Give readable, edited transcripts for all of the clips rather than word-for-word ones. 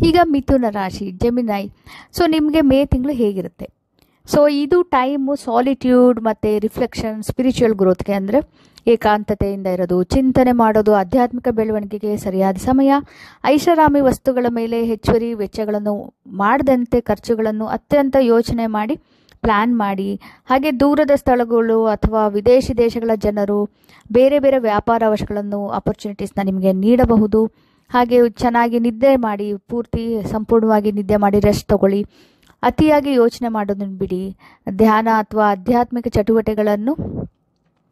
ಈಗ ಮಿಥುನ ರಾಶಿ ಜೆಮಿನೈ. ಸೊ ನಿಮಗೆ ಮೇ ತಿಂಗಳು ಹೇಗಿರುತ್ತೆ? ಸೊ ಇದು ಟೈಮು ಸಾಲಿಟ್ಯೂಡ್ ಮತ್ತು ರಿಫ್ಲೆಕ್ಷನ್, ಸ್ಪಿರಿಚುವಲ್ ಗ್ರೋತ್ಗೆ, ಅಂದರೆ ಏಕಾಂತತೆಯಿಂದ ಇರೋದು, ಚಿಂತನೆ ಮಾಡೋದು, ಆಧ್ಯಾತ್ಮಿಕ ಬೆಳವಣಿಗೆಗೆ ಸರಿಯಾದ ಸಮಯ. ಐಷಾರಾಮಿ ವಸ್ತುಗಳ ಮೇಲೆ ಹೆಚ್ಚುವರಿ ವೆಚ್ಚಗಳನ್ನು ಮಾಡದಂತೆ ಖರ್ಚುಗಳನ್ನು ಅತ್ಯಂತ ಯೋಚನೆ ಮಾಡಿ ಪ್ಲ್ಯಾನ್ ಮಾಡಿ. ಹಾಗೆ ದೂರದ ಸ್ಥಳಗಳು ಅಥವಾ ವಿದೇಶಿ ದೇಶಗಳ ಜನರು ಬೇರೆ ಬೇರೆ ವ್ಯಾಪಾರ ಅವಕಾಶಗಳನ್ನು ಆಪರ್ಚುನಿಟೀಸ್ನ ನಿಮಗೆ ನೀಡಬಹುದು. ಹಾಗೆ ಚೆನ್ನಾಗಿ ನಿದ್ದೆ ಮಾಡಿ, ಪೂರ್ತಿ ಸಂಪೂರ್ಣವಾಗಿ ನಿದ್ದೆ ಮಾಡಿ ರೆಸ್ಟ್ ತಗೊಳ್ಳಿ. ಅತಿಯಾಗಿ ಯೋಚನೆ ಮಾಡೋದನ್ನು ಬಿಡಿ. ಧ್ಯಾನ ಅಥವಾ ಆಧ್ಯಾತ್ಮಿಕ ಚಟುವಟಿಕೆಗಳನ್ನು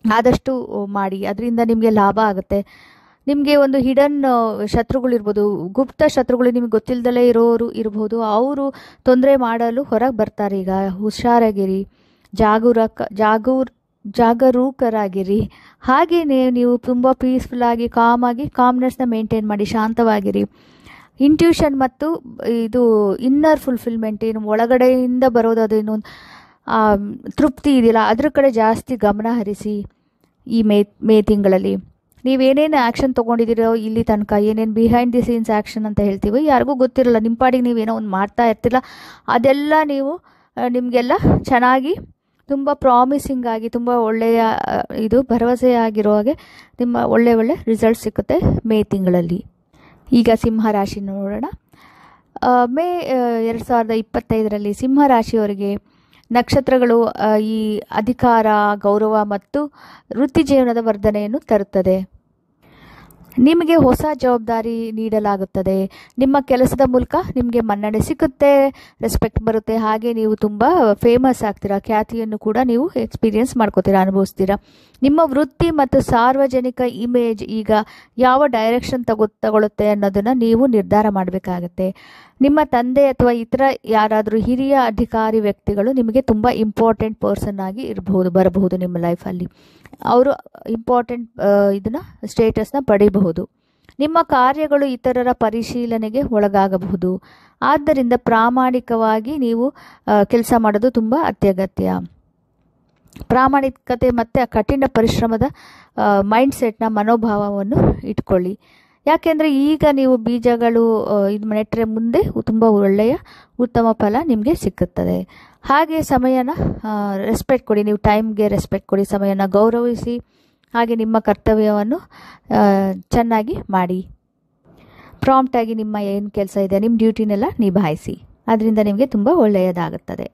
ಆದಷ್ಟು ಮಾಡಿ, ಅದರಿಂದ ನಿಮಗೆ ಲಾಭ ಆಗುತ್ತೆ. ನಿಮಗೆ ಒಂದು ಹಿಡನ್ ಶತ್ರುಗಳಿರ್ಬೋದು, ಗುಪ್ತ ಶತ್ರುಗಳು ನಿಮಗೆ ಗೊತ್ತಿಲ್ಲದಲೇ ಇರೋರು ಇರ್ಬೋದು, ಅವರು ತೊಂದರೆ ಮಾಡಲು ಹೊರಗೆ ಬರ್ತಾರೆ. ಈಗ ಹುಷಾರಾಗಿರಿ, ಜಾಗರೂಕರಾಗಿರಿ. ಹಾಗೆಯೇ ನೀವು ತುಂಬ ಪೀಸ್ಫುಲ್ಲಾಗಿ ಕಾಮ್ನೆಸ್ನ ಮೇಂಟೈನ್ ಮಾಡಿ, ಶಾಂತವಾಗಿರಿ. ಇಂಟ್ಯೂಷನ್ ಮತ್ತು ಇದು ಇನ್ನರ್ ಫುಲ್ಫಿಲ್ಮೆಂಟ್, ಏನು ಒಳಗಡೆಯಿಂದ ಬರೋದು, ಅದೇನು ತೃಪ್ತಿ ಇದೆಯಲ್ಲ, ಅದ್ರ ಕಡೆ ಜಾಸ್ತಿ ಗಮನ ಹರಿಸಿ. ಈ ಮೇ ತಿಂಗಳಲ್ಲಿ ನೀವೇನೇನು ಆ್ಯಕ್ಷನ್ ತೊಗೊಂಡಿದ್ದೀರೋ ಇಲ್ಲಿ ತನಕ, ಏನೇನು ಬಿಹೈಂಡ್ ದಿ ಸೀನ್ಸ್ ಆ್ಯಕ್ಷನ್ ಅಂತ ಹೇಳ್ತೀವಿ, ಯಾರಿಗೂ ಗೊತ್ತಿರಲ್ಲ, ನಿಮ್ಮ ಪಾಡಿಗೆ ನೀವೇನೋ ಒಂದು ಮಾಡ್ತಾ ಇರ್ತಿಲ್ಲ, ಅದೆಲ್ಲ ನೀವು ನಿಮಗೆಲ್ಲ ಚೆನ್ನಾಗಿ ತುಂಬ ಪ್ರಾಮಿಸಿಂಗ್ ಆಗಿ, ತುಂಬ ಒಳ್ಳೆಯ ಇದು ಭರವಸೆಯಾಗಿರೋ ಹಾಗೆ ನಿಮ್ಮ ಒಳ್ಳೆ ರಿಸಲ್ಟ್ ಸಿಗುತ್ತೆ ಮೇ ತಿಂಗಳಲ್ಲಿ. ಈಗ ಸಿಂಹರಾಶಿ ನೋಡೋಣ. ಮೇ 2025ರಲ್ಲಿ ಸಿಂಹರಾಶಿಯವರಿಗೆ ನಕ್ಷತ್ರಗಳು ಈ ಅಧಿಕಾರ, ಗೌರವ ಮತ್ತು ವೃತ್ತಿ ಜೀವನದ ವರ್ಧನೆಯನ್ನು ತರುತ್ತದೆ. ನಿಮಗೆ ಹೊಸ ಜವಾಬ್ದಾರಿ ನೀಡಲಾಗುತ್ತದೆ. ನಿಮ್ಮ ಕೆಲಸದ ಮೂಲಕ ನಿಮಗೆ ಮನ್ನಣೆ ಸಿಗುತ್ತೆ, ರೆಸ್ಪೆಕ್ಟ್ ಬರುತ್ತೆ. ಹಾಗೆ ನೀವು ತುಂಬ ಫೇಮಸ್ ಆಗ್ತೀರಾ, ಖ್ಯಾತಿಯನ್ನು ಕೂಡ ನೀವು ಎಕ್ಸ್ಪೀರಿಯೆನ್ಸ್ ಮಾಡ್ಕೋತೀರಾ, ಅನುಭವಿಸ್ತೀರಾ. ನಿಮ್ಮ ವೃತ್ತಿ ಮತ್ತು ಸಾರ್ವಜನಿಕ ಇಮೇಜ್ ಈಗ ಯಾವ ಡೈರೆಕ್ಷನ್ ತಗೊಳುತ್ತೆ ಅನ್ನೋದನ್ನು ನೀವು ನಿರ್ಧಾರ ಮಾಡಬೇಕಾಗತ್ತೆ. ನಿಮ್ಮ ತಂದೆ ಅಥವಾ ಇತರ ಯಾರಾದರೂ ಹಿರಿಯ ಅಧಿಕಾರಿ ವ್ಯಕ್ತಿಗಳು ನಿಮಗೆ ತುಂಬ ಇಂಪಾರ್ಟೆಂಟ್ ಪರ್ಸನ್ ಆಗಿ ಬರಬಹುದು ನಿಮ್ಮ ಲೈಫಲ್ಲಿ. ಅವರು ಇಂಪಾರ್ಟೆಂಟ್ ಇದನ್ನು ಸ್ಟೇಟಸ್ನ ಪಡೆಯಬಹುದು. ನಿಮ್ಮ ಕಾರ್ಯಗಳು ಇತರರ ಪರಿಶೀಲನೆಗೆ ಒಳಗಾಗಬಹುದು. ಆದ್ದರಿಂದ ಪ್ರಾಮಾಣಿಕವಾಗಿ ನೀವು ಕೆಲಸ ಮಾಡೋದು ತುಂಬ ಅತ್ಯಗತ್ಯ. ಪ್ರಾಮಾಣಿಕತೆ ಮತ್ತು ಕಠಿಣ ಪರಿಶ್ರಮದ ಮೈಂಡ್ಸೆಟ್ನ ಮನೋಭಾವವನ್ನು ಇಟ್ಕೊಳ್ಳಿ. ಯಾಕೆಂದರೆ ಈಗ ನೀವು ಬೀಜಗಳು ಇದು ನೆಟ್ಟರೆ ಮುಂದೆ ತುಂಬ ಒಳ್ಳೆಯ ಉತ್ತಮ ಫಲ ನಿಮಗೆ ಸಿಕ್ಕುತ್ತದೆ. ಹಾಗೆ ಸಮಯನ ರೆಸ್ಪೆಕ್ಟ್ ಕೊಡಿ, ನೀವು ಟೈಮ್ಗೆ ರೆಸ್ಪೆಕ್ಟ್ ಕೊಡಿ, ಸಮಯನ ಗೌರವಿಸಿ. ಹಾಗೆ ನಿಮ್ಮ ಕರ್ತವ್ಯವನ್ನು ಚೆನ್ನಾಗಿ ಮಾಡಿ, ಪ್ರಾಂಪ್ಟಾಗಿ ನಿಮ್ಮ ಏನು ಕೆಲಸ ಇದೆ ನಿಮ್ಮ ಡ್ಯೂಟಿನೆಲ್ಲ ನಿಭಾಯಿಸಿ. ಅದರಿಂದ ನಿಮಗೆ ತುಂಬ ಒಳ್ಳೆಯದಾಗುತ್ತದೆ.